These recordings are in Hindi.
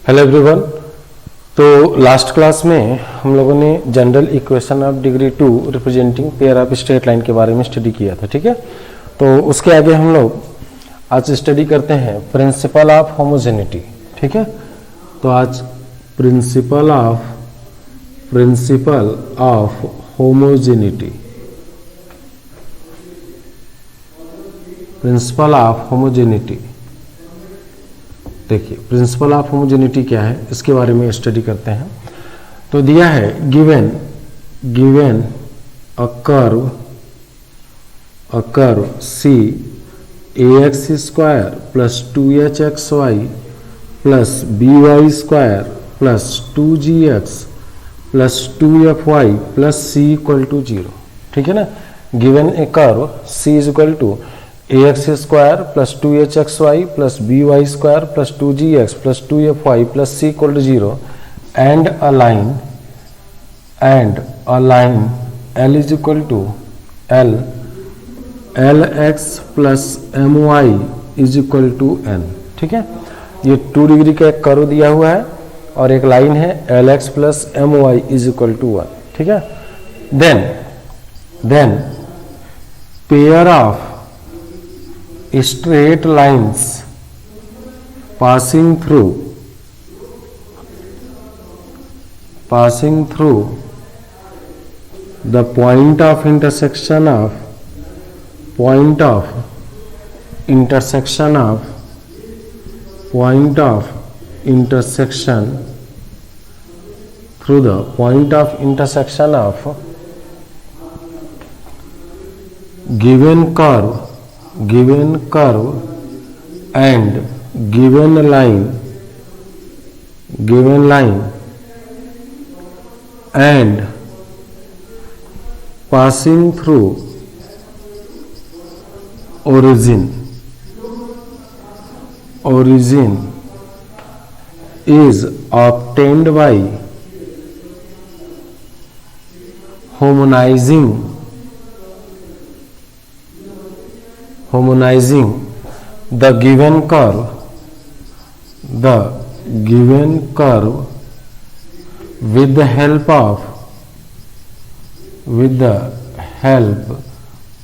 Hello everyone. तो लास्ट क्लास में हम लोगों ने general equation of degree 2 representing pair of straight line के बारे में स्टडी किया था, ठीक है। तो उसके आगे हम लोग आज स्टडी करते हैं प्रिंसिपल ऑफ होमोजेनिटी, ठीक है। तो आज principle of homogeneity, principle of homogeneity. देखिए प्रिंसिपल ऑफ होमोजेनिटी क्या है, इसके बारे में स्टडी करते हैं। तो दिया है given a curve C ax square plus 2hxy plus by square plus 2gx plus 2fy plus c equal to 0, ठीक है ना। Given a curve c is equal to ax square plus 2hxy plus by square plus 2gx plus 2fy plus c equal to 0 and a line l is equal to lx plus my is equal to n, ठीक है। ये 2 डिग्री का एक कर्व दिया हुआ है और एक लाइन है lx plus my is equal to 1, ठीक है। Then pair of straight lines passing through the point of intersection through the point of intersection of given curve and given line and passing through origin is obtained by harmonizing the given curve with the help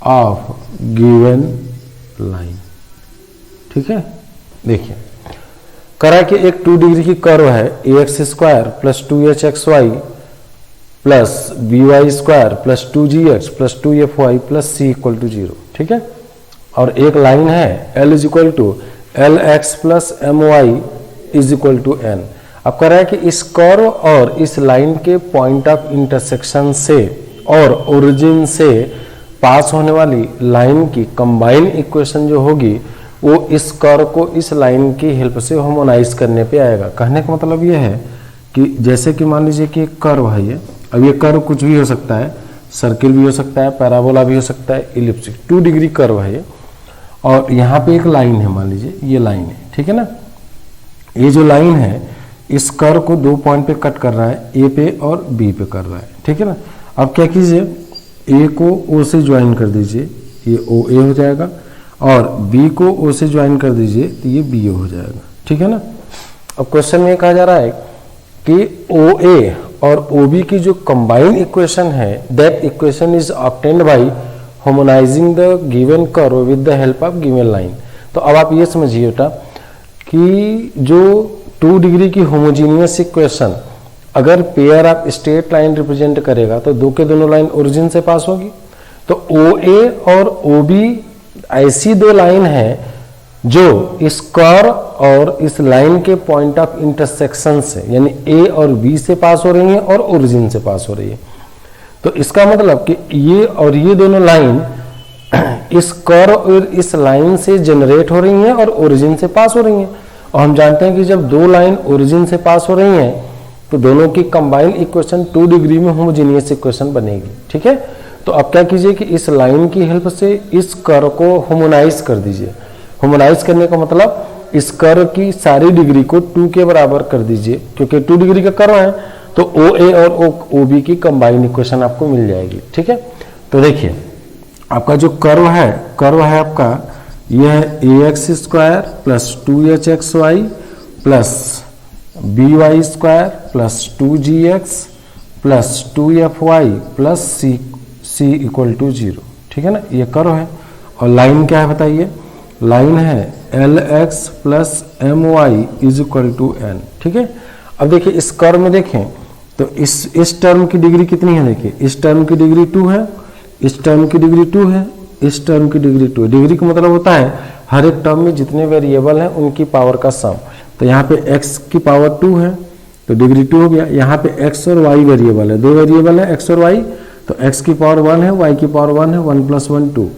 of given line, ठीक है। देखिए करा कि एक 2 डिग्री की कर्व है ax square plus 2hxy plus by square plus 2gx plus 2fy plus c equal to 0, ठीक है। और एक लाइन है l is equal to lx plus my is equal to n। अब कह रहा है कि इस कर्व और इस लाइन के पॉइंट ऑफ इंटरसेक्शन से और ओरिजिन से पास होने वाली लाइन की कंबाइन इक्वेशन जो होगी वो इस कर्व को इस लाइन की हेल्प से होमोनाइज करने पे आएगा। कहने का मतलब ये है कि जैसे कि मान लीजिए कि एक कर्व है ये, अब ये कर्व कुछ भी हो सकता है, सर्किल भी हो सकता है, पैराबोला भी हो सकता है, इलिप्टिक 2 डिग्री कर्व है ये। और यहाँ पे एक लाइन है, मान लीजिए ये लाइन है, ठीक है ना। ये जो लाइन है इस कर्व को 2 पॉइंट पे कट कर रहा है, ए पे और बी पे कर रहा है, ठीक है ना। अब क्या कीजिए, ए को ओ से ज्वाइन कर दीजिए, ये ओ ए हो जाएगा, और बी को ओ से ज्वाइन कर दीजिए तो ये बी ओ हो जाएगा, ठीक है ना। अब क्वेश्चन में कहा जा रहा है कि ओ ए और ओ बी की जो कंबाइंड इक्वेशन है that equation is obtained by homogenizing the given curve with the help of given line. तो अब आप ये समझिए बेटा कि जो 2 डिग्री की होमोजीनियस इक्वेशन अगर pair of straight line represent करेगा तो दो के दोनों लाइन ओरिजिन से पास होगी। तो ओ ए और ओ बी ऐसी 2 लाइन है जो इस कर्व और इस लाइन के पॉइंट ऑफ इंटरसेक्शन से यानी ए और बी से पास हो रही हैं और ओरिजिन से पास हो रही है। तो इसका मतलब कि ये और ये दोनों लाइन इस कर्व और इस लाइन से जनरेट हो रही हैं और ओरिजिन से पास हो रही हैं। और हम जानते हैं कि जब 2 लाइन ओरिजिन से पास हो रही हैं तो दोनों की कंबाइंड इक्वेशन 2 डिग्री में होमोजेनियस इक्वेशन बनेगी, ठीक है। तो अब क्या कीजिए कि इस लाइन की हेल्प से इस कर्व को होमोनाइज कर दीजिए। होमोनाइज करने का मतलब इस कर्व की सारी डिग्री को 2 के बराबर कर दीजिए, क्योंकि 2 डिग्री का कर्व है तो ओ ए और ओ बी की कंबाइंड इक्वेशन आपको मिल जाएगी, ठीक है। तो देखिए आपका जो कर्व है आपका यह है ax square plus 2hxy plus b y square plus 2gx plus 2fy plus c equal to 0। ठीक है ना, ये कर्व है। और लाइन क्या है बताइए, लाइन है Lx plus my is equal to n। ठीक है, अब देखिए इस कर्व में देखें तो इस टर्म की डिग्री कितनी है, देखिए इस टर्म की डिग्री 2 है, इस टर्म की डिग्री 2 है, इस टर्म की डिग्री 2 है। डिग्री का मतलब होता है हर एक टर्म में जितने वेरिएबल हैं उनकी पावर का सम। तो यहाँ पे x की पावर 2 है तो डिग्री 2 हो गया। यहाँ पे x और y वेरिएबल है, दो वेरिएबल है x और y, तो x की पावर 1 है, y की पावर 1 है, 1 + 1 2।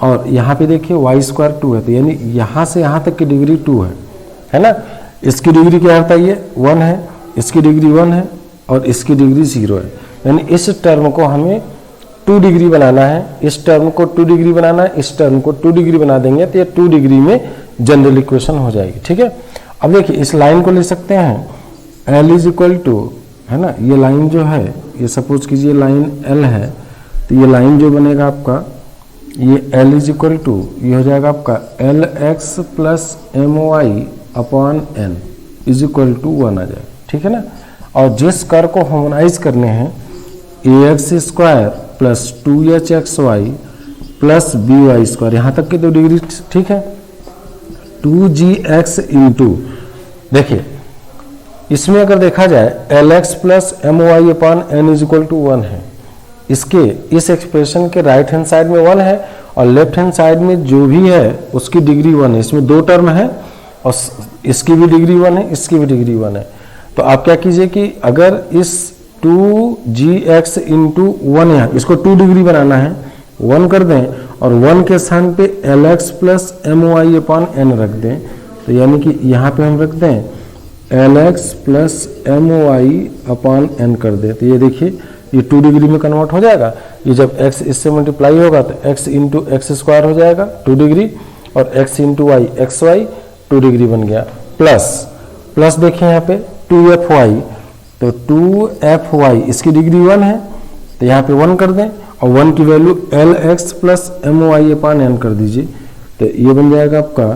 और यहाँ पे देखिए y स्क्वायर 2 है, तो यानी यहाँ से यहाँ तक की डिग्री 2 है ना। इसकी डिग्री क्या बताइए 1 है, इसकी डिग्री 1 है और इसकी डिग्री 0 है। यानी इस टर्म को हमें 2 डिग्री बनाना है, इस टर्म को 2 डिग्री बनाना है, इस टर्म को 2 डिग्री बना देंगे तो ये 2 डिग्री में जनरल इक्वेशन हो जाएगी। ठीक है, अब देखिए इस लाइन को ले सकते हैं L इज इक्वल टू, है ना, ये लाइन जो है, ये सपोज कीजिए लाइन L है, तो ये लाइन जो बनेगा आपका, ये L इज इक्वल टू, ये हो जाएगा आपका Lx plus my upon n is equal to 1 आ जाएगा। ठीक है ना, और जिस कर्व को हार्मोनाइज करने हैं ax square plus 2hxy plus by square, यहाँ तक की तो डिग्री ठीक है। 2gx इंटू, देखिए इसमें अगर देखा जाए Lx plus my upon n is equal to 1 है, इसके इस एक्सप्रेशन के राइट हैंड साइड में 1 है और लेफ्ट हैंड साइड में जो भी है उसकी डिग्री 1 है। इसमें 2 टर्म है और इसकी भी डिग्री 1 है, इसकी भी डिग्री 1 है। तो आप क्या कीजिए कि अगर इस 2gx इंटू 1 यहाँ इसको 2 डिग्री बनाना है, 1 कर दें और 1 के स्थान पे Lx plus my upon n रख दें, तो यानी कि यहाँ पे हम रख दें Lx plus my upon n कर दें, तो ये देखिए ये 2 डिग्री में कन्वर्ट हो जाएगा। ये जब x इससे मल्टीप्लाई होगा तो x इंटू एक्स स्क्वायर हो जाएगा 2 डिग्री और x into y xy 2 degree बन गया। प्लस देखिए यहाँ पे 2fy, तो 2fy इसकी डिग्री 1 है तो यहाँ पे 1 कर दें और 1 की value Lx plus my upon n कर दीजिए, तो ये बन जाएगा आपका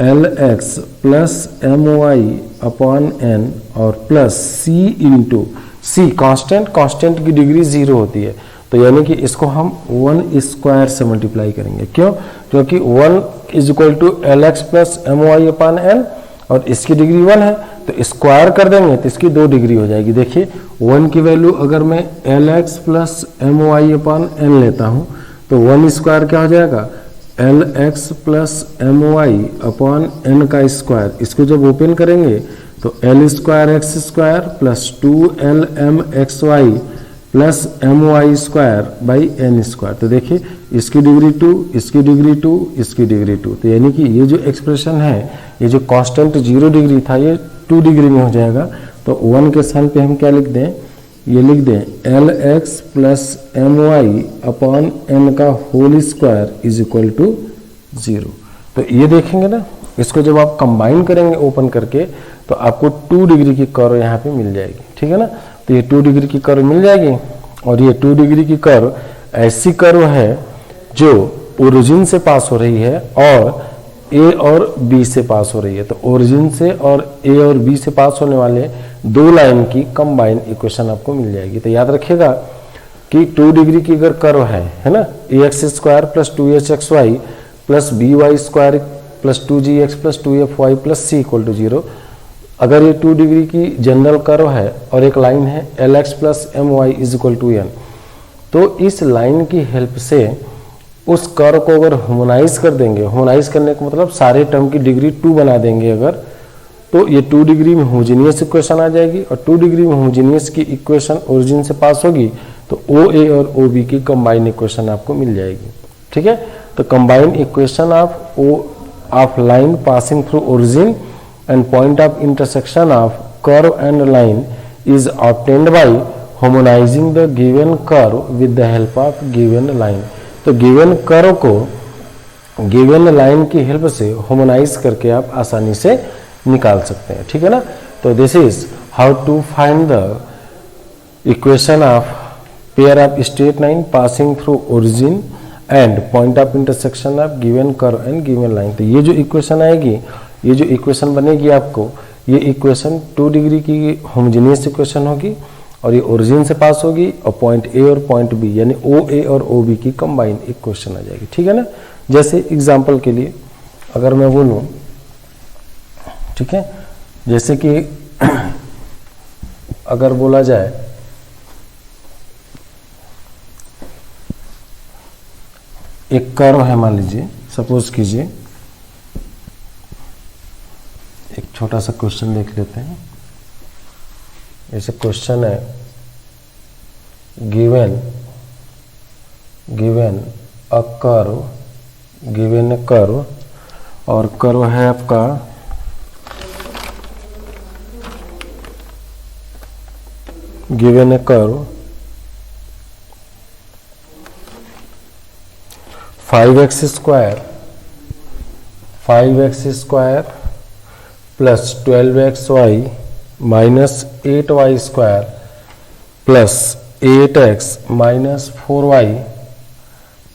Lx plus my upon n और plus c into c constant की डिग्री 0 होती है, तो यानी कि इसको हम 1 स्क्वायर से मल्टीप्लाई करेंगे। क्यों? क्योंकि 1 is equal to Lx plus my upon n और इसकी डिग्री 1 है तो स्क्वायर कर देंगे तो इसकी 2 डिग्री हो जाएगी। देखिए 1 की वैल्यू अगर मैं Lx plus my upon n लेता हूँ तो 1 स्क्वायर क्या हो जाएगा Lx plus my upon n का स्क्वायर, इसको जब ओपन करेंगे तो L square x square plus 2lmxy plus my square by n square, तो देखिए इसकी डिग्री 2, इसकी डिग्री 2, इसकी डिग्री 2, तो यानी कि ये जो एक्सप्रेशन है, ये जो कांस्टेंट 0 डिग्री था ये 2 डिग्री में हो जाएगा। तो 1 के स्थान पे हम क्या लिख दें, ये लिख दें Lx plus my upon n का whole square is equal to 0। तो ये देखेंगे ना, इसको जब आप कंबाइन करेंगे ओपन करके तो आपको 2 डिग्री की कर्व यहाँ पे मिल जाएगी। ठीक है ना, तो ये 2 डिग्री की कर्व मिल जाएगी और ये 2 डिग्री की कर्व ऐसी कर्व है जो ओरिजिन से पास हो रही है और A और B से पास हो रही है। तो ओरिजिन से और A और B से पास होने वाले 2 लाइन की कंबाइन इक्वेशन आपको मिल जाएगी। तो याद रखिएगा कि 2 डिग्री की अगर कर्व है ना, ax square plus 2hxy plus by square plus 2gx plus 2fy plus c equal to 0, अगर ये 2 डिग्री की जनरल कर्व है और एक लाइन है Lx plus my is equal to n, तो इस लाइन की हेल्प से उस कर्व को अगर हार्मोनाइज कर देंगे, हार्मोनाइज करने का मतलब सारे टर्म की डिग्री 2 बना देंगे अगर, तो ये 2 डिग्री में होमोजेनियस इक्वेशन आ जाएगी और 2 डिग्री में होमोजेनियस की इक्वेशन ओरिजिन से पास होगी तो OA और OB की कंबाइन इक्वेशन आपको मिल जाएगी। ठीक है, तो combine equation of line passing through origin and point of intersection of curve and line is obtained by harmonizing the given curve with the help of given line। तो given curve को given line की हेल्प से harmonize करके आप आसानी से निकाल सकते हैं। ठीक है ना, तो this is how to find the equation of pair of straight line passing through origin and point of intersection of given curve and given line। तो ये जो इक्वेशन आएगी, ये जो इक्वेशन बनेगी आपको, ये इक्वेशन 2 डिग्री की होमोजेनियस इक्वेशन होगी और ये ओरिजिन से पास होगी और पॉइंट ए और पॉइंट बी यानी ओ ए और ओ बी की कंबाइन इक्वेशन आ जाएगी। ठीक है ना। जैसे एग्जांपल के लिए अगर मैं बोलूं, ठीक है, जैसे कि अगर बोला जाए एक कर्व है, मान लीजिए, सपोज कीजिए, एक छोटा सा क्वेश्चन देख लेते हैं। ऐसे क्वेश्चन है, given a curve, given a curve, और कर्व है आपका given a curve 5x square plus 12xy minus 8y square plus 8x minus 4y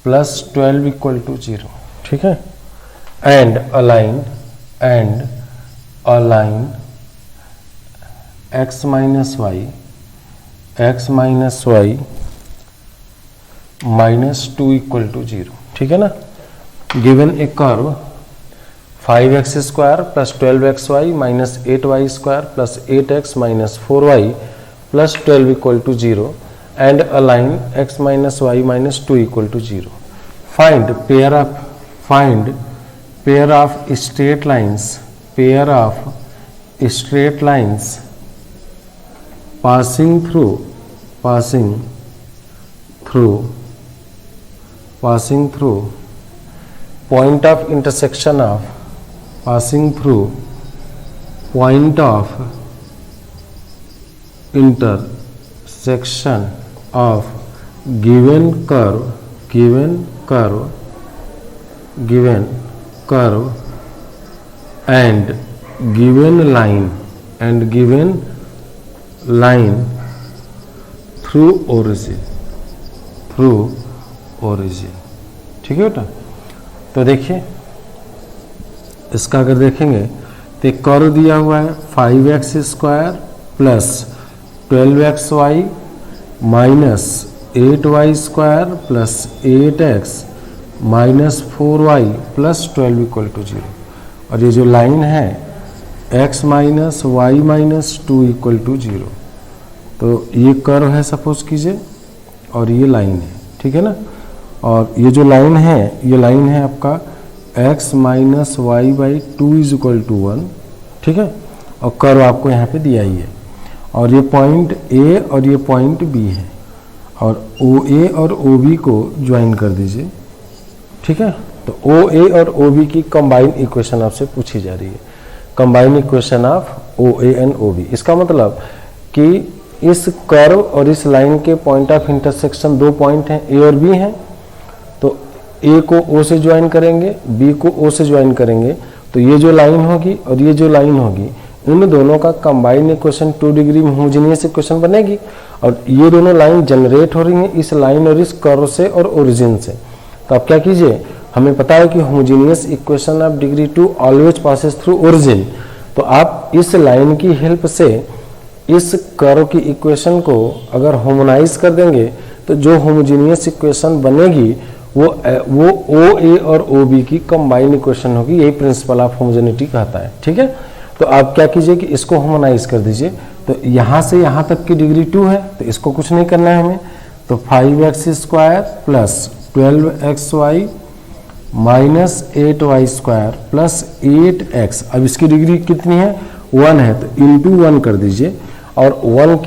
plus 12 equal to 0। ठीक है। And a line x minus y minus 2 equal to 0। ठीक है ना। Given a curve 5x square plus 12xy minus 8y square plus 8x minus 4y plus 12 equal to 0 and a line x minus y minus 2 equal to 0। Find pair of straight lines passing through point of intersection of given curve and given line through origin। ठीक है बेटा। तो देखिए इसका अगर देखेंगे तो एक कर्व दिया हुआ है 5x square plus 12xy minus 8y square plus 8x minus 4y plus 12 equal to 0। और ये जो लाइन है x minus y minus 2 equal to 0। तो ये कर्व है सपोज कीजिए और ये लाइन है। ठीक है ना। और ये जो लाइन है, ये लाइन है आपका x minus y by 2 is equal to 1। ठीक है। और कर्व आपको यहाँ पे दिया ही है और ये पॉइंट A और ये पॉइंट B है और OA और OB को ज्वाइन कर दीजिए। ठीक है। तो OA और OB की कंबाइन इक्वेशन आपसे पूछी जा रही है, combine equation of OA and OB। इसका मतलब कि इस कर्व और इस लाइन के पॉइंट ऑफ इंटरसेक्शन दो पॉइंट हैं, A और B हैं। तो A को O से ज्वाइन करेंगे, B को O से ज्वाइन करेंगे, तो ये जो लाइन होगी और ये जो लाइन होगी, इन दोनों का कंबाइन इक्वेशन 2 डिग्री में होमोजेनियस इक्वेशन बनेगी। और ये दोनों लाइन जनरेट हो रही हैं इस लाइन और इस कर्व से और ओरिजिन से। तो आप क्या कीजिए, हमें पता है कि homogeneous equation of degree 2 always passes through origin. तो आप इस लाइन की हेल्प से इस कर्व की इक्वेशन को अगर होमोनाइज कर देंगे तो जो होमोजेनियस इक्वेशन बनेगी वो OA और OB की कंबाइन इक्वेशन होगी। यही प्रिंसिपल ऑफ होमोजेनिटी कहता है। ठीक है। तो आप क्या कीजिए कि इसको होमोनाइज कर दीजिए। तो यहाँ से यहाँ तक की डिग्री 2 है तो इसको कुछ नहीं करना है हमें। तो 5x square plus 12xy minus 8y square plus 8x, अब इसकी डिग्री कितनी है 1 है तो इंटू 1 कर दीजिए। और 1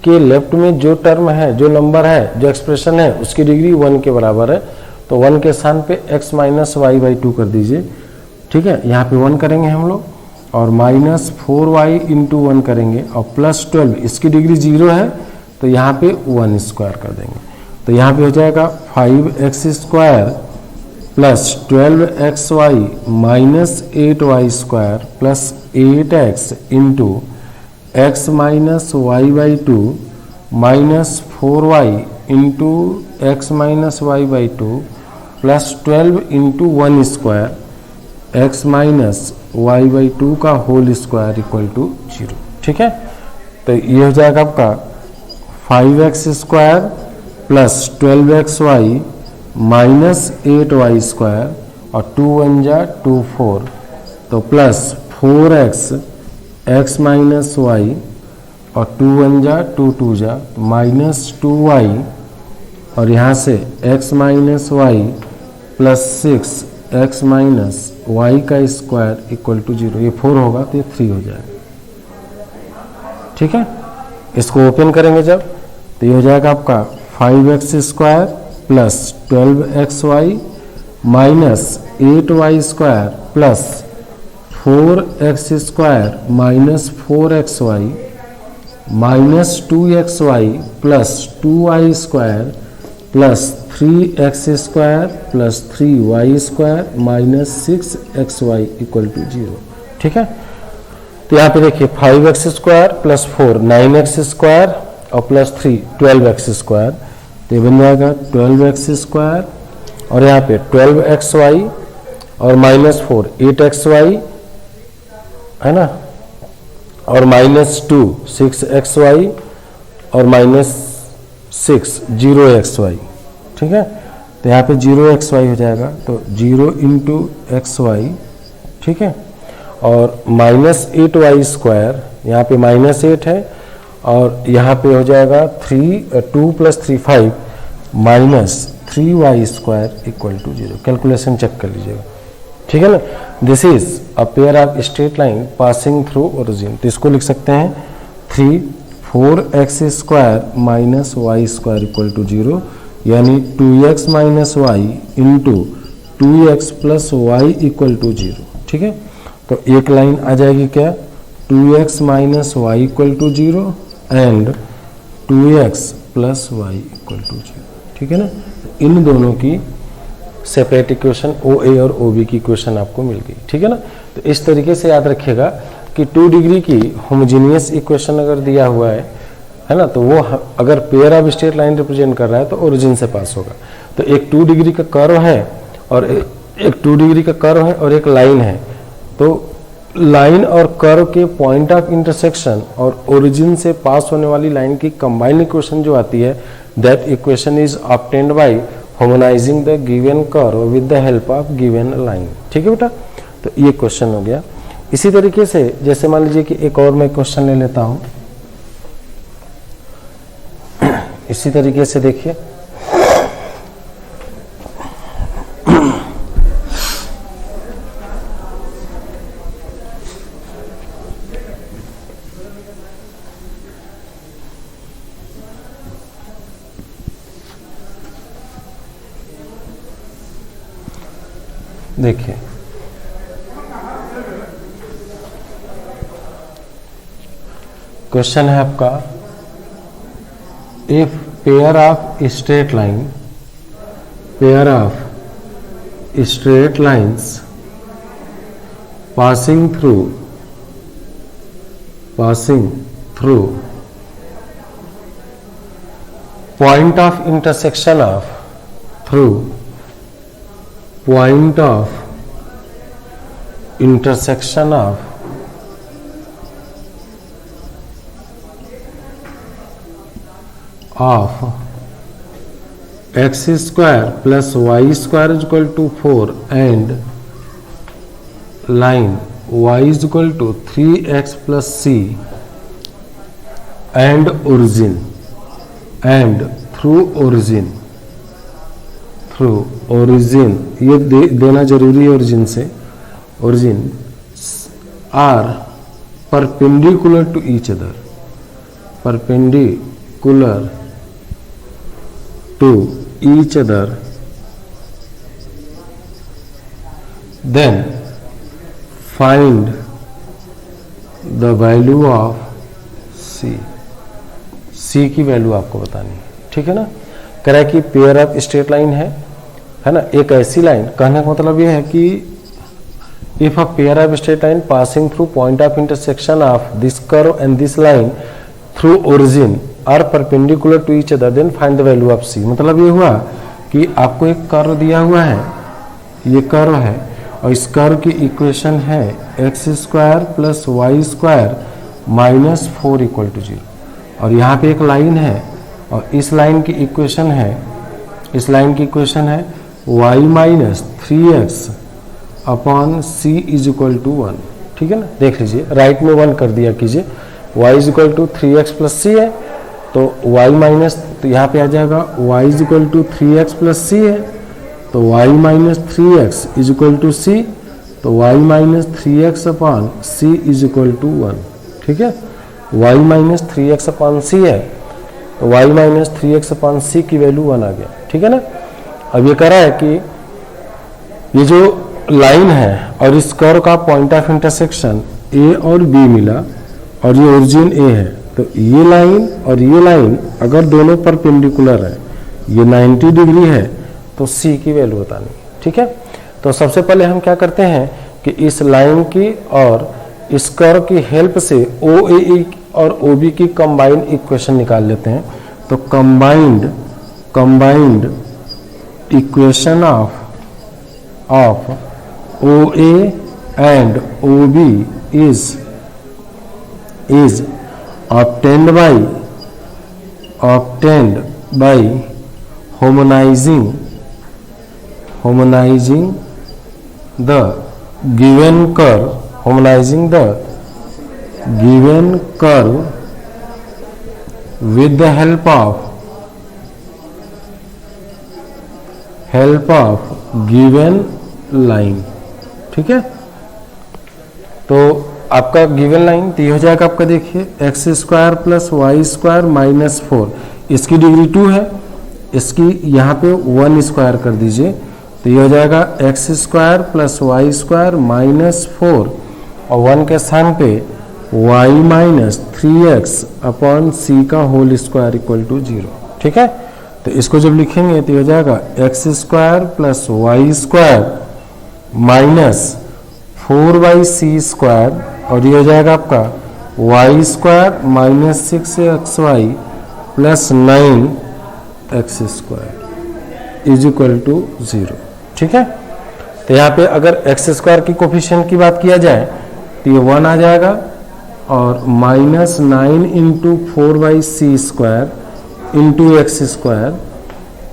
के लेफ्ट में जो टर्म है, जो नंबर है, जो एक्सप्रेशन है, उसकी डिग्री 1 के बराबर है। तो 1 के स्थान पे x माइनस वाई बाई 2 कर दीजिए। ठीक है। यहाँ पे 1 करेंगे हम लोग और माइनस 4y इंटू 1 करेंगे और प्लस 12, इसकी डिग्री 0 है तो यहाँ पे 1 स्क्वायर कर देंगे। तो यहाँ पे हो जाएगा 5x square plus 12xy minus 8y square plus 8x into x minus y by 2 minus 4y into x minus y by 2 plus 12 into 1 square x minus y/2 का होल स्क्वायर इक्वल टू 0। ठीक है, तो ये हो जाएगा आपका 5x² plus 12xy minus 8y² और 2 1 जा 2 4, तो plus 4x x minus Y और 2 1 जा 2 2 जा माइनस 2y और यहाँ से x minus y plus 6x minus y का स्क्वायर इक्वल टू 0। ये 4 होगा तो ये 3 हो जाएगा। ठीक है, इसको ओपन करेंगे जब तो ये हो जाएगा आपका 5x² plus 12xy minus 8y² plus 4x² minus 4xy minus 2xy plus 2y² plus 3x² plus 3y² minus 6xy equal to 0। ठीक है, तो यहाँ पे देखिए 5x² प्लस 4 9x² और प्लस 3 12x², तो ये बन जाएगा 12x² और यहाँ पे 12xy और माइनस 4 8xy है ना, और माइनस 2 6xy और माइनस 6 0xy। ठीक है, तो यहाँ पे 0xy हो जाएगा, तो 0 इंटू xy। ठीक है, और माइनस 8y², यहाँ पे माइनस 8 है और यहाँ पे हो जाएगा 2 plus 3 5 minus 3y² equal to 0। Calculation check कर लीजिएगा। ठीक है ना, this is a pair of straight line passing through origin. तो इसको लिख सकते हैं 3 4x² minus y² equal to 0, यानी 2x minus y into 2x plus y equal to 0। ठीक है, तो एक लाइन आ जाएगी क्या, 2x minus y equal to 0 and 2x plus y equal to 0। ठीक है ना, इन दोनों की सेपरेट इक्वेशन OA और OB की इक्वेशन आपको मिल गई। ठीक है ना, तो इस तरीके से याद रखिएगा कि 2 डिग्री की होमोजीनियस इक्वेशन अगर दिया हुआ है ना, तो वो अगर pair of straight line represent कर रहा है तो ओरिजिन से पास होगा। तो एक 2 डिग्री का कर्व है और एक 2 डिग्री का कर्व है और एक लाइन है, तो लाइन और कर्व के पॉइंट ऑफ इंटरसेक्शन और ओरिजिन से पास होने वाली लाइन की कंबाइंड इक्वेशन जो आती है, that equation is obtained by homogenizing the given curve with the help of given line. ठीक है बेटा, तो ये क्वेश्चन हो गया। इसी तरीके से जैसे मान लीजिए कि एक और मैं क्वेश्चन ले लेता हूं। इसी तरीके से देखिए, देखिए क्वेश्चन है आपका, if pair of straight lines passing through point of intersection of x² plus y² is equal to 4 and line y is equal to 3x plus c and through origin ये देना जरूरी है। origin are perpendicular to each other, then find the value of c की वैल्यू आपको बतानी है। ठीक है ना, कह रहा है कि पेयर ऑफ स्ट्रेट लाइन है ना, एक ऐसी लाइन, कहने का मतलब यह है कि if a pair of straight line passing through point of intersection of this curve and this line through origin are perpendicular to each other, then find the value of c. मतलब ये हुआ कि आपको एक कर्व दिया हुआ है, ये कर्व है और इस कर्व की इक्वेशन है x square plus y square minus 4 equal to 0। और यहाँ पे एक लाइन है और इस लाइन की इक्वेशन है y minus 3x upon c is equal to 1। ठीक है ना, देख लीजिए राइट में 1 कर दिया कीजिए, y is equal to 3x plus c है तो y माइनस, तो यहाँ पे आ जाएगा y is equal to 3x plus c है तो y minus 3x is equal to c, तो y minus 3x upon c is equal to 1। ठीक है, y माइनस 3x अपॉन सी है तो y माइनस 3x अपॉन सी की वैल्यू 1 आ गया। ठीक है ना, अब ये कह रहा है कि ये जो लाइन है और इस कर्व का पॉइंट ऑफ इंटरसेक्शन ए और बी मिला और ये ओरिजिन ए है, तो ये लाइन और ये लाइन अगर दोनों परपेंडिकुलर है, ये 90 डिग्री है, तो सी की वैल्यू बतानी। ठीक है, तो सबसे पहले हम क्या करते हैं कि इस लाइन की और इस कर्व की हेल्प से ओ ए और ओ बी की कंबाइंड इक्वेशन निकाल लेते हैं। तो combined equation of O A and O B is obtained by harmonizing the given curve with the help of given line। ठीक है, तो आपका गिवन लाइन तो ये हो जाएगा आपका, देखिए x square plus y square minus 4, इसकी डिग्री 2 है, इसकी यहाँ पे 1 स्क्वायर कर दीजिए तो ये हो जाएगा x square plus y square minus 4 और 1 के स्थान पे y माइनस 3x अपॉन सी का होल स्क्वायर इक्वल टू 0। ठीक है, तो इसको जब लिखेंगे तो ये हो जाएगा x square plus y square minus 4/c square और ये हो जाएगा आपका y square minus 6xy plus 9x square is equal to 0। ठीक है, तो यहाँ पे अगर x स्क्वायर की कोफिशिएंट की बात किया जाए तो ये 1 आ जाएगा और minus 9 into 4/c square into x square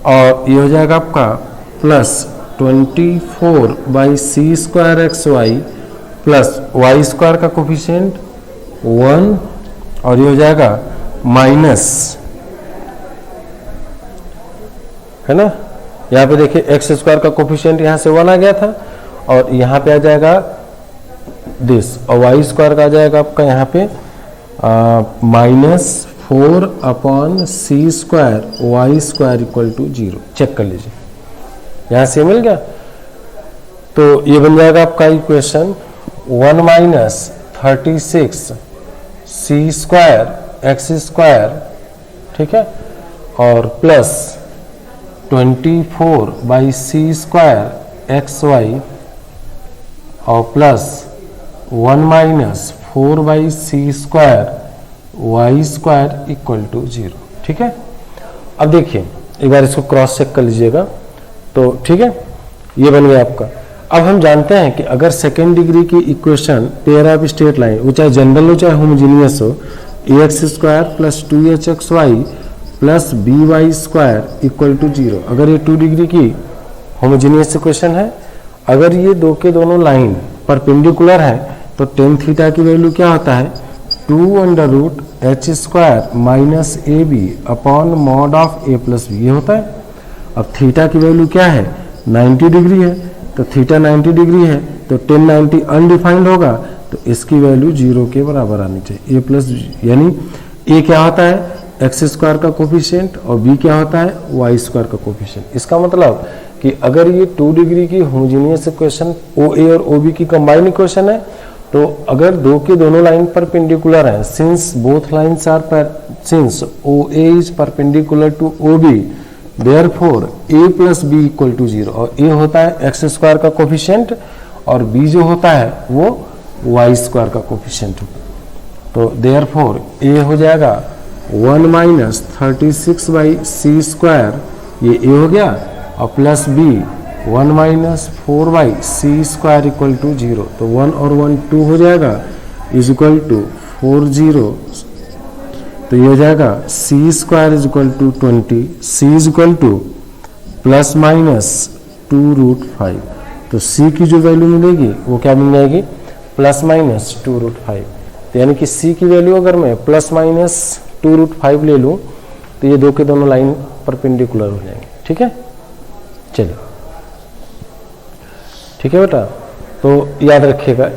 और ये हो जाएगा आपका plus 24/c square x y plus y square का कोफिशिएंट 1 और ये हो जाएगा माइनस, है ना, यहाँ पे देखिए एक्स स्क्वायर का कोफिशिएंट यहाँ से 1 आ गया था और यहाँ पे आ जाएगा दिस और वाई स्क्वायर का आ जाएगा आपका यहाँ पे minus 4 upon c square y square equal to 0। Check कर लीजिए, यहाँ से मिल गया, तो ये बन जाएगा आपका equation 1 minus 36 c square x square, ठीक है, और plus 24/c square x y और plus 1 minus 4/c square y square equal to 0। ठीक है, अब देखिए एक बार इसको क्रॉस चेक कर लीजिएगा, तो ठीक है ये बन गया आपका। अब हम जानते हैं कि अगर सेकेंड डिग्री की equation pair of straight line, वो चाहे जनरल हो चाहे होमोजीनियस हो, ax square plus 2hxy plus by square equal to 0, अगर ये 2 डिग्री की होमोजीनियस इक्वेशन है, अगर ये दो के दोनों लाइन परपेंडिकुलर है तो टेन थीटा की वैल्यू क्या होता है 2√h square minus ab upon mod of a plus b, ये होता है। अब थीटा की वैल्यू क्या है 90 डिग्री है, तो थीटा 90 डिग्री है तो 1090 अनडिफाइंड होगा, तो इसकी वैल्यू 0 के बराबर आनी चाहिए। a प्लस b यानी a क्या होता है एक्स स्क्वायर का कोफिशिएंट और b क्या होता है वाई स्क्वायर का कोफिशिएंट। इसका मतलब कि अगर ये 2 डिग्री की होमोजेनियस इक्वेशन OA और OB की कंबाइंड इक्वेशन है, तो अगर दो के दोनों लाइन परपेंडिकुलर हैं, since both lines are since OA is perpendicular to OB, therefore a plus b equal to 0, और a होता है एक्स स्क्वायर का कोफिशिएंट और b जो होता है वो वाई स्क्वायर का कोफिशिएंट। तो देयरफॉर a हो जाएगा 1 माइनस 36/c स्क्वायर, ये a हो गया, और plus b 1 minus 4/c² equal to 0। तो 1 और 1 2 हो जाएगा, इज इक्वल टू 4 0। तो ये हो जाएगा c² is equal to 20, c is equal to plus minus 2√5। तो c की जो वैल्यू मिलेगी वो क्या मिल जाएगी, प्लस माइनस 2√5। तो यानी कि c की वैल्यू अगर मैं प्लस माइनस 2√5 ले लूँ तो ये दो के दोनों लाइन परपेंडिकुलर हो जाएंगे। ठीक है, चलिए ठीक है बेटा, तो याद रखिएगा।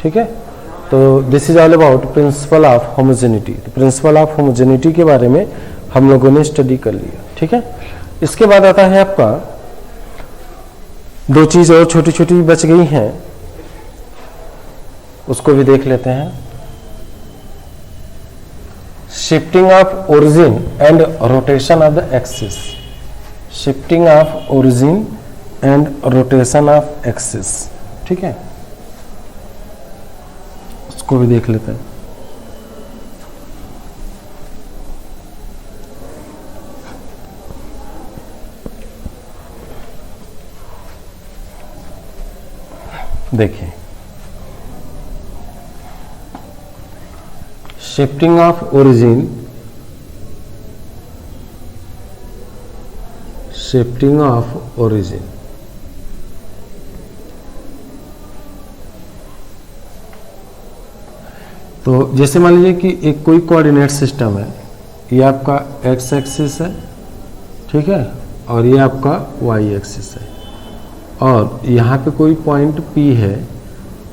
ठीक है, तो this is all about principle of homogeneity. तो प्रिंसिपल ऑफ होमोजेनिटी के बारे में हम लोगों ने स्टडी कर लिया। ठीक है, इसके बाद आता है आपका दो चीज और छोटी छोटी बच गई हैं, उसको भी देख लेते हैं। Shifting of origin and rotation of the axis. Shifting of origin and rotation of axis. ठीक है, उसको भी देख लेते हैं। देखिए, shifting of origin, shifting of origin. तो जैसे मान लीजिए कि एक कोई कोऑर्डिनेट सिस्टम है, ये आपका एक्स एक्सिस है, ठीक है, और ये आपका वाई एक्सिस है, और यहाँ पे कोई पॉइंट P है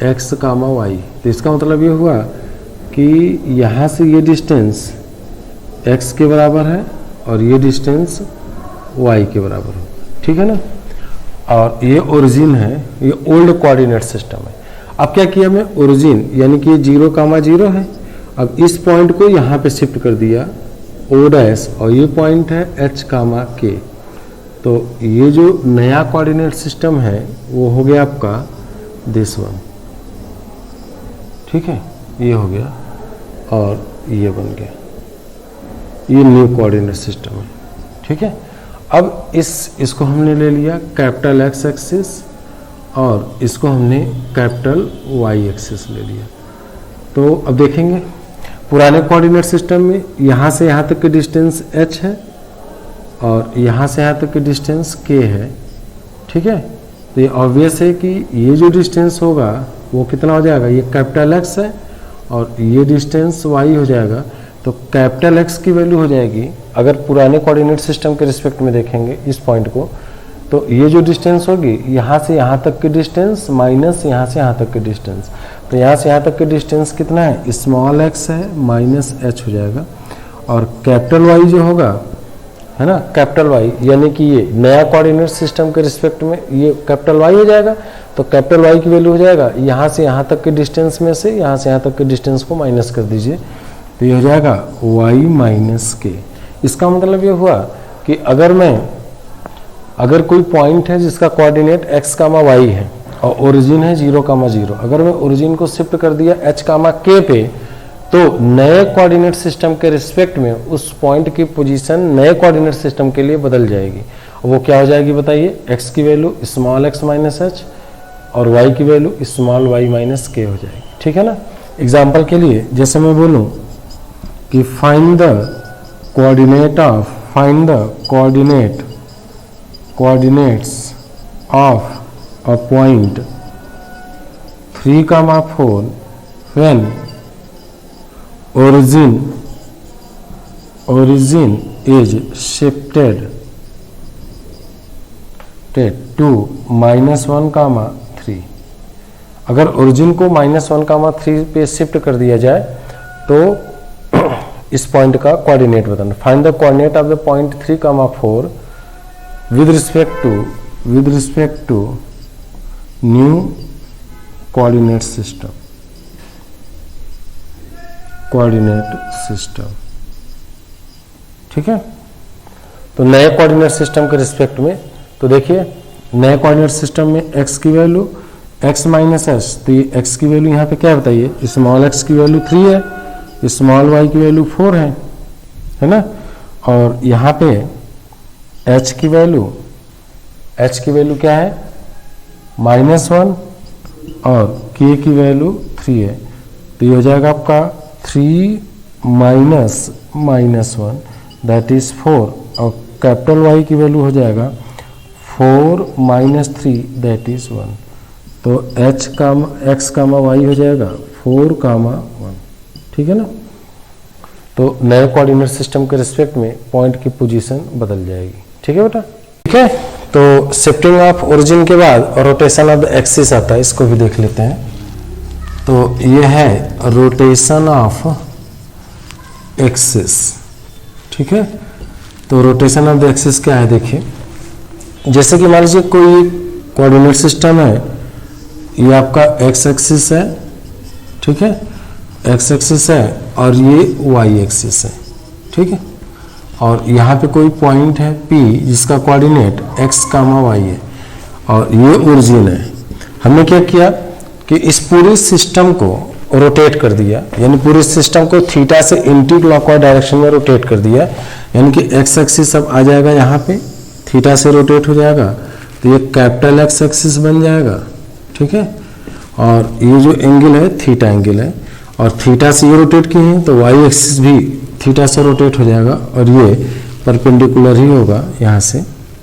x, y। तो इसका मतलब ये हुआ कि यहाँ से ये डिस्टेंस x के बराबर है और ये डिस्टेंस y के बराबर है। ठीक है ना, और ये ओरिजिन है, ये ओल्ड कोऑर्डिनेट सिस्टम है। अब क्या किया मैं, ओरिजिन यानी कि 0, 0 है। अब इस पॉइंट को यहाँ पे शिफ्ट कर दिया O', और ये पॉइंट है h, k। तो ये जो नया कोऑर्डिनेट सिस्टम है वो हो गया आपका दिस वन। ठीक है, ये हो गया और ये बन गया, ये न्यू कोऑर्डिनेट सिस्टम है। ठीक है, अब इसको हमने ले लिया कैपिटल एक्स एक्सिस और इसको हमने कैपिटल वाई एक्सिस ले लिया। तो अब देखेंगे पुराने कोऑर्डिनेट सिस्टम में यहाँ से यहाँ तक की डिस्टेंस h है और यहाँ से यहाँ तक की डिस्टेंस k है। ठीक है, तो ये ऑब्वियस है कि ये जो डिस्टेंस होगा वो कितना हो जाएगा, ये कैपिटल x है और ये डिस्टेंस y हो जाएगा। तो कैपिटल x की वैल्यू हो जाएगी, अगर पुराने कोऑर्डिनेट सिस्टम के रिस्पेक्ट में देखेंगे इस पॉइंट को, तो ये जो डिस्टेंस होगी यहाँ से यहाँ तक की डिस्टेंस माइनस यहाँ से यहाँ तक की डिस्टेंस। तो यहाँ से यहाँ तक की डिस्टेंस कितना है, स्मॉल x है माइनस h हो जाएगा। और कैपिटल Y जो होगा है ना, कैपिटल Y यानी कि ये नया कोऑर्डिनेट सिस्टम के रिस्पेक्ट में ये कैपिटल Y हो जाएगा। तो कैपिटल Y की वैल्यू हो जाएगा यहाँ से यहाँ तक के डिस्टेंस में से यहाँ से यहाँ तक के डिस्टेंस को माइनस कर दीजिए, तो ये हो जाएगा y माइनस के। इसका मतलब ये हुआ कि अगर कोई पॉइंट है जिसका कोऑर्डिनेट x, y है और ओरिजिन है 0, 0, अगर मैं ओरिजिन को शिफ्ट कर दिया h, k पे, तो नए कोऑर्डिनेट सिस्टम के रिस्पेक्ट में उस पॉइंट की पोजीशन नए कोऑर्डिनेट सिस्टम के लिए बदल जाएगी। वो क्या हो जाएगी बताइए, x की value small x minus h और y की value small y minus k हो जाएगी। ठीक है ना, एग्जाम्पल के लिए जैसे मैं बोलूँ कि find the coordinates of a point 3, 4 when origin is shifted to -1, 3। अगर ओरिजिन को -1, 3 पे शिफ्ट कर दिया जाए तो इस पॉइंट का कोऑर्डिनेट बताना। Find the coordinate of the point 3, 4 with respect to new coordinate system. ठीक है, तो नए कोऑर्डिनेट सिस्टम के रिस्पेक्ट में, तो देखिए नए कोऑर्डिनेट सिस्टम में x की वैल्यू x माइनस एस, तो ये x की वैल्यू यहाँ पे क्या बताइए, स्मॉल x की वैल्यू 3 है, स्मॉल y की वैल्यू 4 है ना, और यहाँ पे h की वैल्यू h की वैल्यू क्या है -1 और k की वैल्यू 3 है, तो ये हो जाएगा आपका 3 -1 दैट इज 4 और कैपिटल Y की वैल्यू हो जाएगा 4 - 3 दैट इज 1। तो h x, y हो जाएगा 4, 1, ठीक है ना। तो नए कोऑर्डिनेट सिस्टम के रिस्पेक्ट में पॉइंट की पोजीशन बदल जाएगी, ठीक है बेटा। ठीक है, तो शिफ्टिंग ऑफ ओरिजिन के बाद रोटेशन ऑफ द एक्सिस आता है, इसको भी देख लेते हैं। तो ये है रोटेशन ऑफ एक्सिस, ठीक है। तो रोटेशन ऑफ द एक्सिस क्या है, देखिए जैसे कि मान लीजिए कोई कोऑर्डिनेट सिस्टम है, ये आपका एक्स एक्सिस है, ठीक है, एक्स एक्सिस है और ये वाई एक्सिस है, ठीक है। और यहाँ पे कोई पॉइंट है P जिसका कोऑर्डिनेट x, y है और ये ओरिजिन है। हमने क्या किया कि इस पूरे सिस्टम को रोटेट कर दिया, यानी पूरे सिस्टम को थीटा से एंटी क्लॉकवाइज डायरेक्शन में रोटेट कर दिया, यानी कि x एक्सिस अब आ जाएगा यहाँ पे, थीटा से रोटेट हो जाएगा, तो ये कैपिटल X एक्सिस बन जाएगा, ठीक है। और ये जो एंगल है थीटा एंगल है और थीटा से ये रोटेट किए हैं तो y एक्सिस भी थीटा से रोटेट हो जाएगा और ये परपेंडिकुलर ही होगा यहाँ से,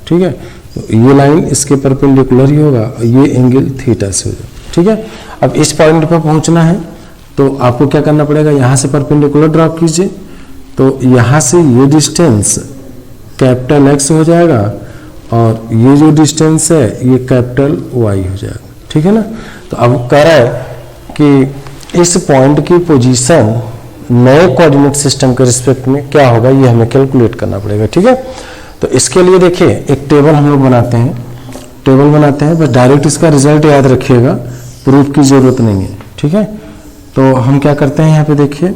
ठीक है। तो ये लाइन इसके परपेंडिकुलर ही होगा और ये एंगल थीटा से होगा, ठीक है। अब इस पॉइंट पर पहुँचना है तो आपको क्या करना पड़ेगा, यहाँ से परपेंडिकुलर ड्रॉ कीजिए, तो यहाँ से ये डिस्टेंस कैपिटल X हो जाएगा और ये जो डिस्टेंस है ये कैपिटल Y हो जाएगा, ठीक है ना। तो अब कह रहा है कि इस पॉइंट की पोजीशन नए कोऑर्डिनेट सिस्टम के रिस्पेक्ट में क्या होगा, ये हमें कैलकुलेट करना पड़ेगा, ठीक है। तो इसके लिए देखिए एक टेबल हम लोग बनाते हैं, बस डायरेक्ट इसका रिजल्ट याद रखिएगा, प्रूफ की जरूरत नहीं है, ठीक है। तो हम क्या करते हैं, यहाँ पे देखिए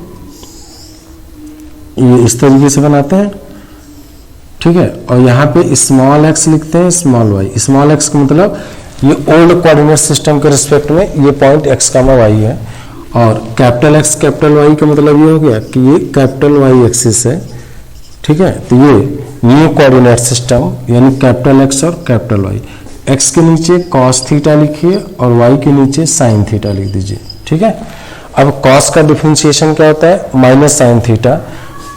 ये इस तरीके से बनाते हैं, ठीक है। और यहाँ पे स्मॉल x लिखते हैं, स्मॉल y। स्मॉल x का मतलब ये ओल्ड कोऑर्डिनेट सिस्टम के रिस्पेक्ट में ये पॉइंट x, y है और कैपिटल X कैपिटल Y का मतलब ये हो गया कि ये कैपिटल Y एक्सिस है, ठीक है। तो ये न्यू कोऑर्डिनेट सिस्टम यानी कैपिटल X और कैपिटल Y, X के नीचे cos थीटा लिखिए और Y के नीचे sin थीटा लिख दीजिए, ठीक है। अब cos का डिफरेंशिएशन क्या होता है, माइनस साइन थीटा,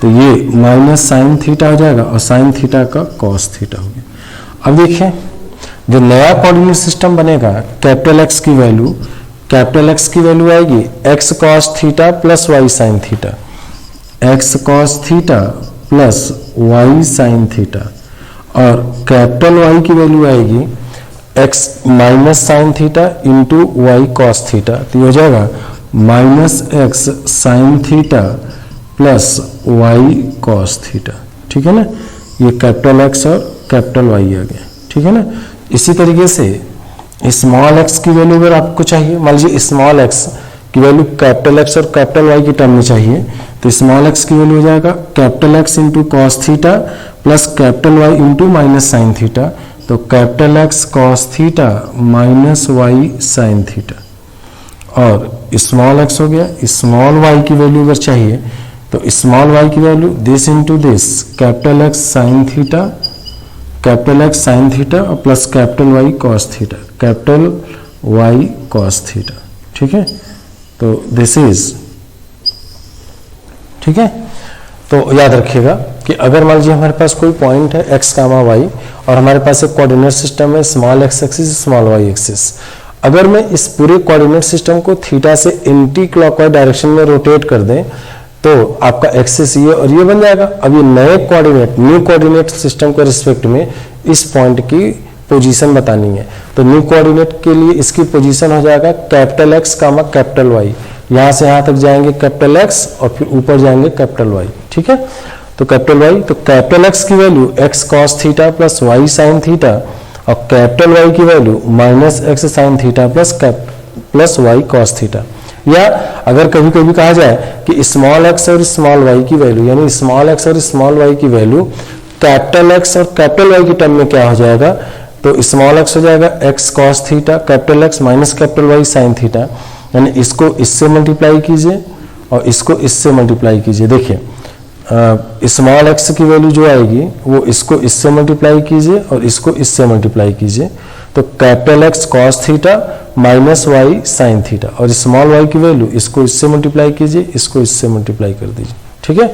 तो ये माइनस साइन थीटा हो जाएगा और साइन थीटा का cos थीटा हो गया। अब देखिए जो नया कोऑर्डिनेट सिस्टम बनेगा, कैपिटल X की वैल्यू आएगी x cos theta plus y sin theta, x cos theta plus y sin theta, और कैपिटल Y की वैल्यू आएगी x minus sine theta into y cos theta, तो ये हो जाएगा minus x sin theta plus y cos theta, ठीक है ना। ये कैपिटल X और कैपिटल Y आ गया, ठीक है ना। इसी तरीके से स्मॉल x की वैल्यू अगर आपको चाहिए, मान लीजिए स्मॉल x की वैल्यू कैपिटल X और कैपिटल Y की टर्म में चाहिए, तो स्मॉल x की वैल्यू हो जाएगा capital X into cos theta plus capital Y into minus sine theta, तो capital X cos theta minus Y sine theta. और स्मॉल x हो गया, स्मॉल y की वैल्यू अगर चाहिए तो स्मॉल y की value this into this capital X sine theta, capital X sine theta और plus capital Y cos theta, capital Y cos theta, ठीक है। तो दिस इज, ठीक है। तो याद रखिएगा कि अगर मान लीजिए हमारे पास कोई पॉइंट है x, y और हमारे पास एक कोऑर्डिनेट सिस्टम है small x axis small y axis, अगर मैं इस पूरे कोऑर्डिनेट सिस्टम को थीटा से एंटी क्लॉकवाइज डायरेक्शन में रोटेट कर दें तो आपका एक्सिस ये और ये बन जाएगा। अब ये नए कोऑर्डिनेट न्यू कोऑर्डिनेट सिस्टम के रिस्पेक्ट में इस पॉइंट की पोजीशन बतानी है, तो न्यू कोऑर्डिनेट के लिए इसकी पोजीशन हो जाएगा कैपिटल X, कैपिटल Y, यहाँ से यहाँ तक जाएंगे कैपिटल X और फिर ऊपर जाएंगे कैपिटल Y, ठीक है। तो कैपिटल Y, तो कैपिटल X की value x cos theta plus y sin theta और कैपिटल Y की value minus x sin theta plus y cos theta. या अगर कभी कभी कहा जाए कि स्मॉल x और स्मॉल y की वैल्यू, यानी स्मॉल x और स्मॉल y की वैल्यू कैपिटल X और कैपिटल Y की टर्म में क्या हो जाएगा, तो स्मॉल x हो जाएगा x cos theta, capital X minus capital Y sin theta, यानी इसको इससे मल्टीप्लाई कीजिए और इसको इससे मल्टीप्लाई कीजिए। देखिए स्मॉल एक्स की वैल्यू जो आएगी वो इसको इससे मल्टीप्लाई कीजिए और इसको इससे मल्टीप्लाई कीजिए, तो capital x cos theta minus y sine theta, और स्मॉल वाई की वैल्यू इसको इससे मल्टीप्लाई कीजिए, इसको इससे मल्टीप्लाई कर दीजिए। ठीक है,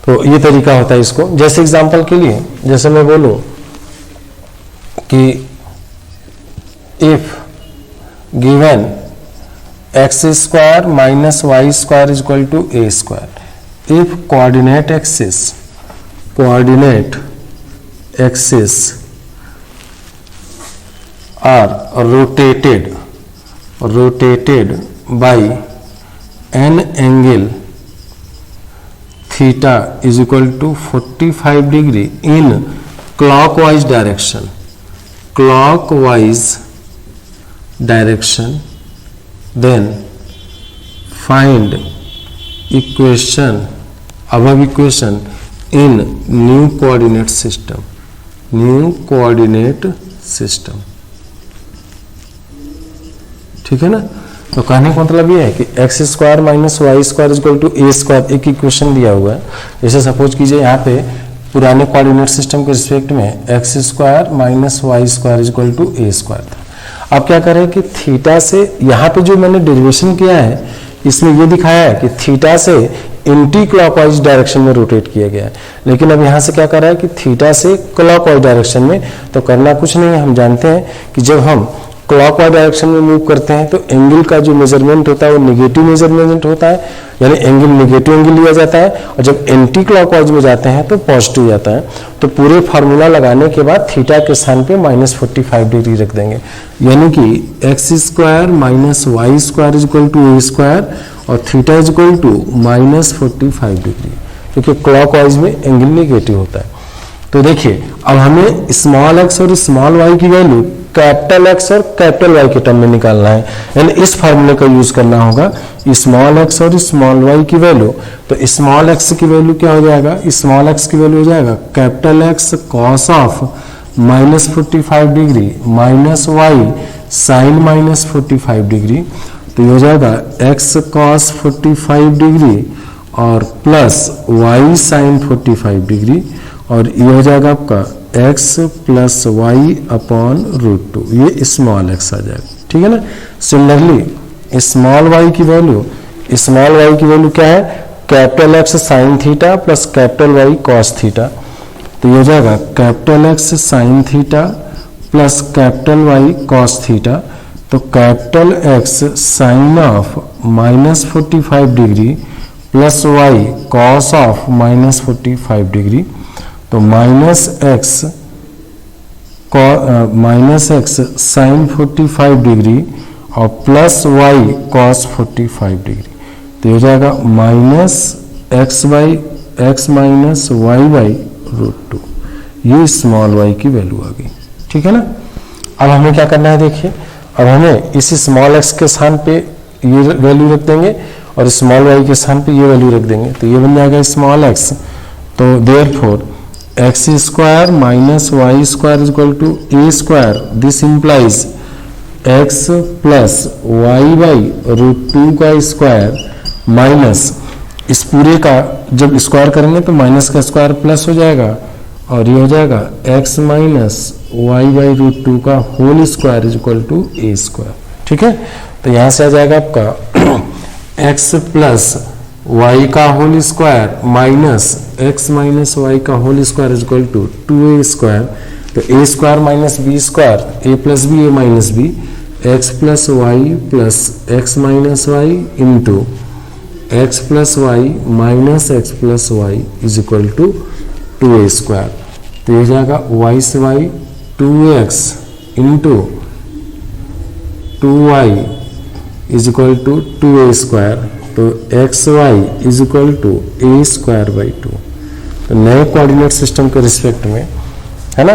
तो ये तरीका होता है इसको। जैसे एग्जांपल के लिए, जैसे मैं बोलूं कि if given x square minus y square is equal to a square, if coordinate axis are rotated by an angle theta is equal to 45 degree in clockwise direction, then find above equation in new coordinate system। ठीक है ना। तो कहने का मतलब ये है कि x square minus y square equal to a square एक इक्वेशन दिया हुआ है। जैसे सपोज कीजिए यहाँ पे पुराने कोऑर्डिनेट सिस्टम के रिस्पेक्ट में x square minus y square equal to a square था। अब क्या करें कि थीटा से यहाँ पे जो मैंने डेरिवेशन किया है इसमें ये दिखाया है कि थीटा से एंटी क्लॉकवाइज डायरेक्शन में रोटेट किया गया है, लेकिन अब यहाँ से क्या कर रहा है कि थीटा से क्लॉकवाइज डायरेक्शन में। तो करना कुछ नहीं है, हम जानते हैं कि जब हम क्लॉकवाइज डायरेक्शन में मूव करते हैं तो एंगल का जो मेजरमेंट होता है वो नेगेटिव मेजरमेंट होता है, यानी एंगल नेगेटिव एंगल लिया जाता है, और जब एंटी क्लॉकवाइज में जाते हैं तो पॉजिटिव जाता है। तो पूरे फार्मूला लगाने के बाद थीटा के स्थान पे -45 डिग्री रख देंगे, यानी कि x square minus y square is equal to a square और theta is equal to -45 degree, क्योंकि क्लॉकवाइज में एंगल नेगेटिव होता है। तो देखिए अब हमें स्मॉल एक्स और स्मॉल वाई की वैल्यू कैपिटल एक्स और कैपिटल वाई के टर्म में निकालना है, यानी इस फार्मूले का यूज करना होगा स्मॉल एक्स और स्मॉल वाई की वैल्यू। तो स्मॉल एक्स की वैल्यू क्या हो जाएगा, स्मॉल एक्स की वैल्यू हो जाएगा capital x cos of -45 degree minus y sine -45 degree, तो ये हो जाएगा एक्स कॉस 45 डिग्री और प्लस वाई साइन 45 डिग्री, और ये हो जाएगा आपका x प्लस वाई अपॉन √2, ये स्मॉल एक्स आ जाएगा। ठीक है ना। सिमिलरली स्मॉल वाई की वैल्यू क्या है, capital X sine theta plus capital Y cos theta, तो ये हो जाएगा capital X sine theta plus capital Y cos theta. तो capital X sine of -45 degree plus y cos of -45 degree, तो माइनस एक्स साइन 45 डिग्री और प्लस वाई कॉस 45 डिग्री, तो हो जाएगा minus x minus y by √2, ये स्मॉल वाई की वैल्यू आ गई। ठीक है ना। अब हमें क्या करना है, देखिए अब हमें इसी स्मॉल एक्स के स्थान पे ये वैल्यू रख देंगे और स्मॉल वाई के स्थान पे ये वैल्यू रख देंगे, तो ये बन जाएगा स्मॉल एक्स। तो therefore x square minus y square is equal to a square, this implies x plus y by √2 का स्क्वायर माइनस इस पूरे का जब स्क्वायर करेंगे तो माइनस का स्क्वायर प्लस हो जाएगा, और ये हो जाएगा एक्स माइनस वाई बाई √2 का whole square is equal to a square. ठीक है। तो यहाँ से आ जाएगा आपका एक्स प्लस वाई का whole square minus x minus y का whole square is equal to 2a square. तो a square minus b square, a plus b a minus b, x plus y plus x minus y into x plus y minus x plus y is equal to 2a square. तो ये जाएगा वाई से y 2x into 2y is equal to 2a square, तो x y is equal to a square by 2। तो नए कोऑर्डिनेट सिस्टम के रिस्पेक्ट में है ना,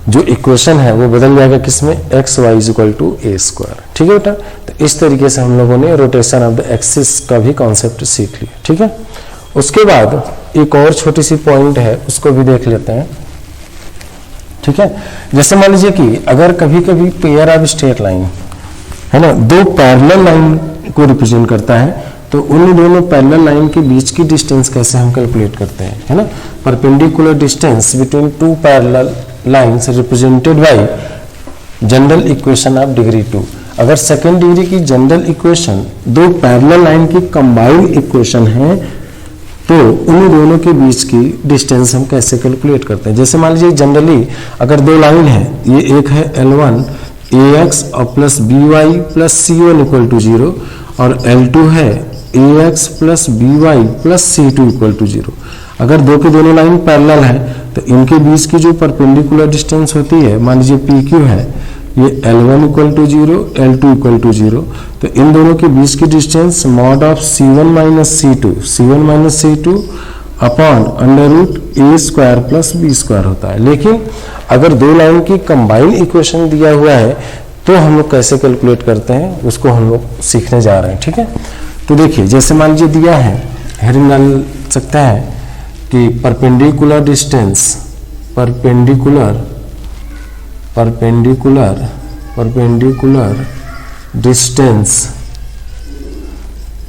जो इक्वेशन है वो बदल जाएगा किसमें, x y is equal to a square. ठीक है बेटा। तो इस तरीके से हम लोगों ने रोटेशन ऑफ द एक्सिस का भी कॉन्सेप्ट सीख लिया। ठीक है। उसके बाद एक और छोटी सी पॉइंट है, उसको भी देख लेते हैं। ठीक है। जैसे मान लीजिए कि अगर कभी कभी पेयर ऑफ स्ट्रेट लाइन है ना, दो पैरेलल लाइन को रिप्रेजेंट करता है, तो उन दोनों पैरेलल लाइन के बीच की डिस्टेंस कैसे हम कैलकुलेट करते हैं, है ना। Perpendicular distance between two parallel lines represented by general equation of degree 2। अगर सेकेंड डिग्री की जनरल इक्वेशन दो पैरेलल लाइन की कंबाइंड इक्वेशन है तो उन दोनों के बीच की डिस्टेंस हम कैसे कैलकुलेट करते हैं। जैसे मान लीजिए जनरली अगर दो लाइन है, ये एक है L1 ax और plus by plus c1 equal to 0 और L2 है ax plus by plus c2 equal to 0। अगर दो के दोनों लाइन पैरेलल है तो इनके बीच की जो परपेंडिकुलर डिस्टेंस होती है, मान लीजिए PQ है, ये L1 equal to 0, L2 equal to 0, तो इन दोनों के बीच की distance mod of C1 minus C2 upon under root a square plus b square होता है। लेकिन अगर दो लाइन की कंबाइंड इक्वेशन दिया हुआ है तो हम लोग कैसे कैलकुलेट करते हैं उसको हम लोग सीखने जा रहे हैं, ठीक है। तो देखिए जैसे मान लीजिए दिया है, हेडिंग डाल सकता है कि perpendicular distance perpendicular distance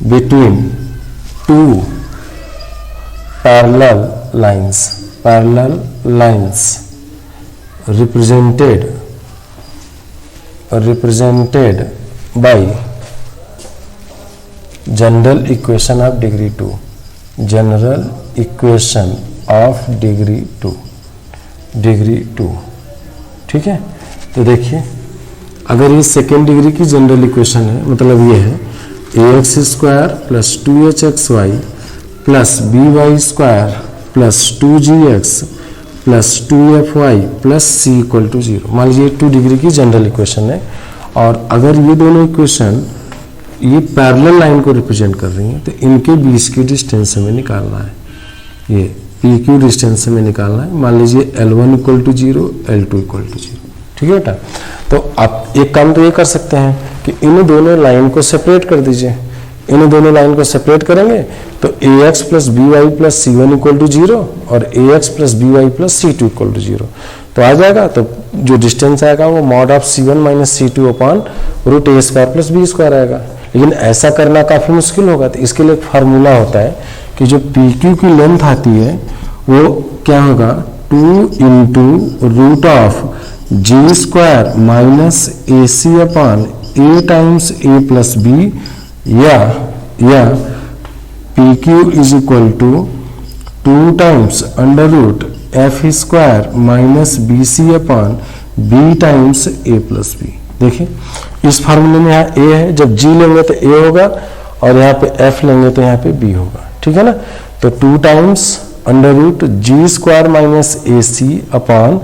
between two parallel lines represented by general equation of degree 2, general equation of degree 2, ठीक है। तो देखिए अगर ये सेकेंड डिग्री की जनरल इक्वेशन है, मतलब ये है ax square plus 2hxy plus by square plus 2gx plus 2fy plus c equal to 0। मान लीजिए 2 डिग्री की जनरल इक्वेशन है और अगर ये दोनों इक्वेशन ये पैरेलल लाइन को रिप्रेजेंट कर रही हैं तो इनके बीच की डिस्टेंस हमें निकालना है, ये PQ डिस्टेंस हमें निकालना है। मान लीजिए L1 equal to 0, L2 equal to 0, ठीक है बेटा। तो आप एक काम तो ये कर सकते हैं कि इन दोनों लाइन को सेपरेट कर दीजिए। इन दोनों लाइन को सेपरेट करेंगे तो ax plus by plus c1 equal to 0 और ax plus by plus c2 equal to 0 तो आ जाएगा। तो जो डिस्टेंस आएगा वो mod of c1 minus c2 upon root a square plus b square आएगा। लेकिन ऐसा करना काफ़ी मुश्किल होगा, तो इसके लिए एक फार्मूला होता है कि जो PQ की लेंथ आती है वो क्या होगा, 2 into root of g square minus a c upon a times a plus b या PQ is equal to 2 times under root f square minus b c upon b times a plus b. देखिए इस फार्मूले में यहाँ ए है, जब जी लेंगे तो ए होगा और यहाँ पे एफ लेंगे तो यहाँ पे बी होगा, ठीक है ना। तो 2 times under root g square minus a c upon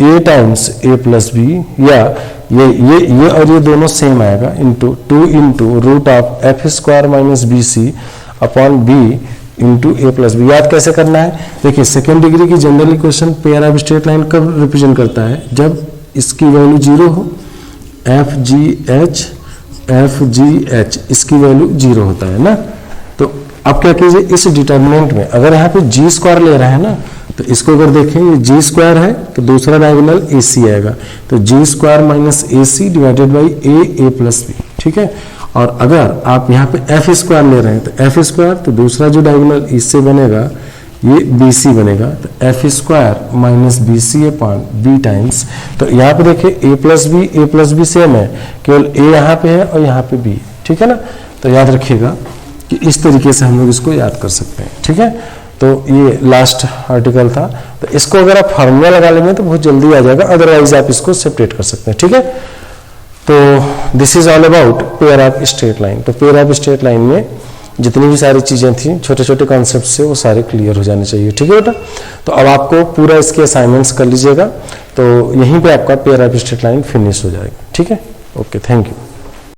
a times a plus b, या ये और ये दोनों सेम आएगा, into 2 into root of f square minus b c upon b into a plus b. याद कैसे करना है, देखिए सेकेंड डिग्री की general equation pair of straight line कब रिप्रेजेंट करता है, जब इसकी वैल्यू 0 हो, एफ जी एच इसकी वैल्यू 0 होता है ना। तो अब क्या कीजिए, इस डिटर्मिनेंट में अगर यहाँ पे जी स्क्वायर ले रहा है ना, तो इसको अगर देखें ये जी स्क्वायर है तो दूसरा डायगोनल ए सी आएगा, तो g square minus a c divided by a plus b, ठीक है। और अगर आप यहाँ पे एफ स्क्वायर ले रहे हैं तो एफ स्क्वायर, तो दूसरा जो डायगोनल इससे बनेगा ये बी सी बनेगा, तो f square minus b c upon b times. तो यहाँ पे देखिए ए प्लस बी सेम है, केवल ए यहाँ पे है और यहाँ पे बी, ठीक है ना। तो याद रखिएगा कि इस तरीके से हम लोग इसको याद कर सकते हैं, ठीक है। तो ये लास्ट आर्टिकल था, तो इसको अगर आप फार्मूला लगा लेंगे तो बहुत जल्दी आ जाएगा, अदरवाइज आप इसको सेपरेट कर सकते हैं, ठीक है। तो this is all about pair of straight line. तो पेयर ऑफ स्ट्रेट लाइन में जितनी भी सारी चीजें थी, छोटे छोटे कॉन्सेप्ट से वो सारे क्लियर हो जाने चाहिए, ठीक है बेटा। तो अब आपको पूरा इसके असाइनमेंट्स कर लीजिएगा, तो यहीं पे आपका pair of straight line finish हो जाएगा, ठीक है। Okay, thank you.